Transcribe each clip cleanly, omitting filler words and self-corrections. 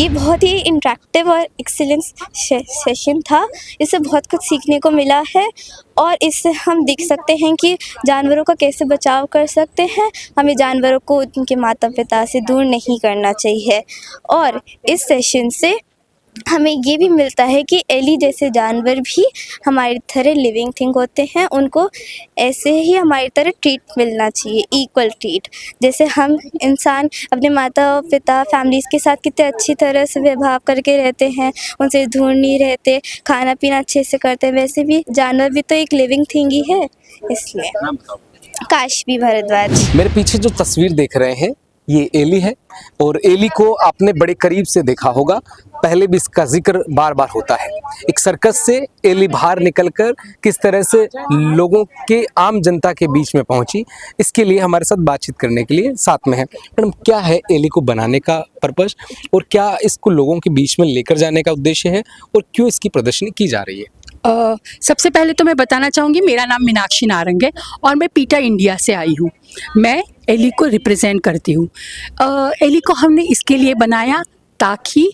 ये बहुत ही इंटरेक्टिव और एक्सीलेंस सेशन था। इससे बहुत कुछ सीखने को मिला है और इससे हम देख सकते हैं कि जानवरों का कैसे बचाव कर सकते हैं। हमें जानवरों को उनके माता पिता से दूर नहीं करना चाहिए और इस सेशन से हमें ये भी मिलता है कि एली जैसे जानवर भी हमारी तरह लिविंग थिंग होते हैं। उनको ऐसे ही हमारी तरह ट्रीट मिलना चाहिए, इक्वल ट्रीट। जैसे हम इंसान अपने माता पिता फैमिलीज़ के साथ कितने अच्छी तरह से व्यवहार करके रहते हैं, उनसे दूर नहीं रहते, खाना पीना अच्छे से करते हैं, वैसे भी जानवर भी तो एक लिविंग थिंग ही है। इसलिए काशवी भारद्वाज। मेरे पीछे जो तस्वीर देख रहे हैं ये एली है और एली को आपने बड़े करीब से देखा होगा, पहले भी इसका जिक्र बार बार होता है। एक सर्कस से एली बाहर निकलकर किस तरह से लोगों के आम जनता के बीच में पहुंची, इसके लिए हमारे साथ बातचीत करने के लिए साथ में है। मैडम, क्या है एली को बनाने का पर्पस और क्या इसको लोगों के बीच में लेकर जाने का उद्देश्य है और क्यों इसकी प्रदर्शनी की जा रही है? सबसे पहले तो मैं बताना चाहूँगी, मेरा नाम मीनाक्षी नारंग है और मैं पीटा इंडिया से आई हूँ। मैं एली को रिप्रेजेंट करती हूँ। एली को हमने इसके लिए बनाया ताकि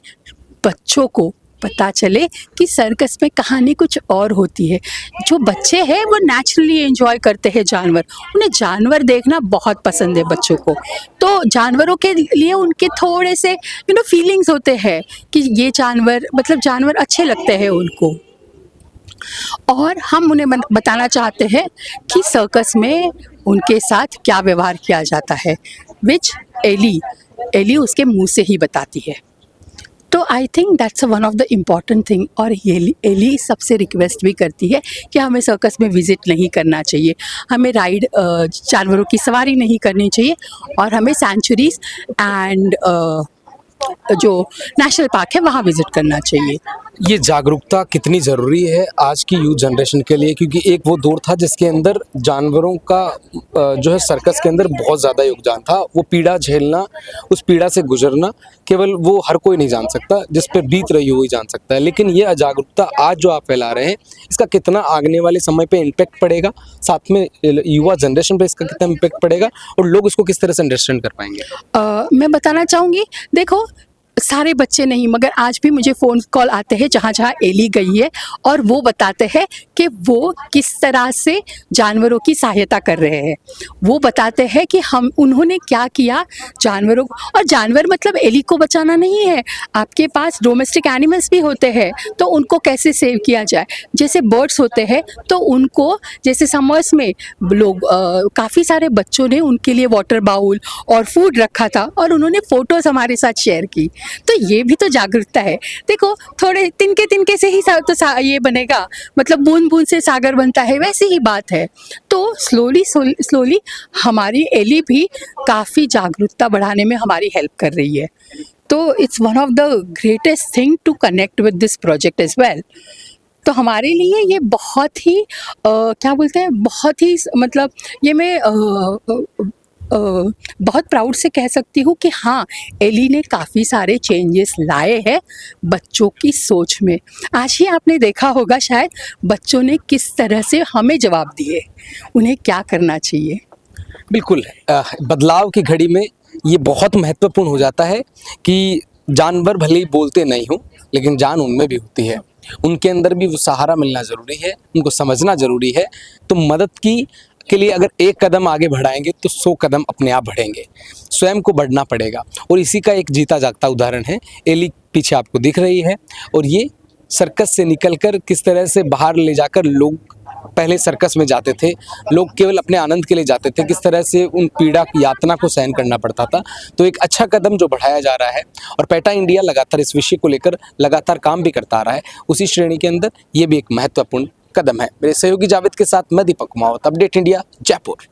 बच्चों को पता चले कि सर्कस में कहानी कुछ और होती है। जो बच्चे हैं वो नेचुरली एंजॉय करते हैं जानवर, उन्हें जानवर देखना बहुत पसंद है बच्चों को। तो जानवरों के लिए उनके थोड़े से फीलिंग्स होते हैं कि ये जानवर जानवर अच्छे लगते हैं उनको, और हम उन्हें बताना चाहते हैं कि सर्कस में उनके साथ क्या व्यवहार किया जाता है, विच एली उसके मुंह से ही बताती है। तो I think that's one of the important thing. और एली सबसे रिक्वेस्ट भी करती है कि हमें सर्कस में विज़िट नहीं करना चाहिए, हमें राइड जानवरों की सवारी नहीं करनी चाहिए और हमें सेंचुरीज एंड जो नेशनल पार्क है वहाँ विज़िट करना चाहिए। ये जागरूकता कितनी ज़रूरी है आज की यूथ जनरेशन के लिए, क्योंकि एक वो दौर था जिसके अंदर जानवरों का जो है सर्कस के अंदर बहुत ज़्यादा योगदान था। वो पीड़ा झेलना, उस पीड़ा से गुजरना केवल वो हर कोई नहीं जान सकता, जिस पर बीत रही हो वही जान सकता है। लेकिन ये जागरूकता आज जो आप फैला रहे हैं, इसका कितना आने वाले समय पे इम्पैक्ट पड़ेगा, साथ में युवा जनरेशन पे इसका कितना इम्पैक्ट पड़ेगा और लोग इसको किस तरह से अंडरस्टैंड कर पाएंगे? मैं बताना चाहूँगी, देखो सारे बच्चे नहीं मगर आज भी मुझे फ़ोन कॉल आते हैं जहाँ जहाँ एली गई है और वो बताते हैं कि वो किस तरह से जानवरों की सहायता कर रहे हैं। वो बताते हैं कि उन्होंने क्या किया जानवरों को। और जानवर मतलब एली को बचाना नहीं है, आपके पास डोमेस्टिक एनिमल्स भी होते हैं तो उनको कैसे सेव किया जाए। जैसे बर्ड्स होते हैं तो उनको, जैसे समर्स में लोग काफ़ी सारे बच्चों ने उनके लिए वाटर बाउल और फूड रखा था और उन्होंने फ़ोटोज़ हमारे साथ शेयर की। तो ये भी तो जागरूकता है। देखो थोड़े तिनके से ही ये बनेगा, मतलब बूंद बूंद से सागर बनता है, वैसी ही बात है। तो स्लोली हमारी एली भी काफ़ी जागरूकता बढ़ाने में हमारी हेल्प कर रही है। तो it's one of the greatest thing to connect with this project as well. तो हमारे लिए ये बहुत ही क्या बोलते हैं, बहुत ही मतलब ये मैं बहुत प्राउड से कह सकती हूँ कि हाँ, एली ने काफ़ी सारे चेंजेस लाए हैं बच्चों की सोच में। आज ही आपने देखा होगा शायद बच्चों ने किस तरह से हमें जवाब दिए, उन्हें क्या करना चाहिए। बिल्कुल, बदलाव की घड़ी में ये बहुत महत्वपूर्ण हो जाता है कि जानवर भले ही बोलते नहीं हों लेकिन जान उनमें भी होती है, उनके अंदर भी वो सहारा मिलना ज़रूरी है, उनको समझना ज़रूरी है। तो मदद के लिए अगर एक कदम आगे बढ़ाएंगे तो 100 कदम अपने आप बढ़ेंगे, स्वयं को बढ़ना पड़ेगा। और इसी का एक जीता जागता उदाहरण है एली, पीछे आपको दिख रही है। और ये सर्कस से निकलकर किस तरह से बाहर ले जाकर, लोग पहले सर्कस में जाते थे, लोग केवल अपने आनंद के लिए जाते थे, किस तरह से उन पीड़ा यातना को सहन करना पड़ता था। तो एक अच्छा कदम जो बढ़ाया जा रहा है और पैटा इंडिया लगातार इस विषय को लेकर लगातार काम भी करता आ रहा है, उसी श्रेणी के अंदर ये भी एक महत्वपूर्ण कदम है। मेरे सहयोगी जावेद के साथ मैं दीपक कुमावत, अपडेट इंडिया, जयपुर।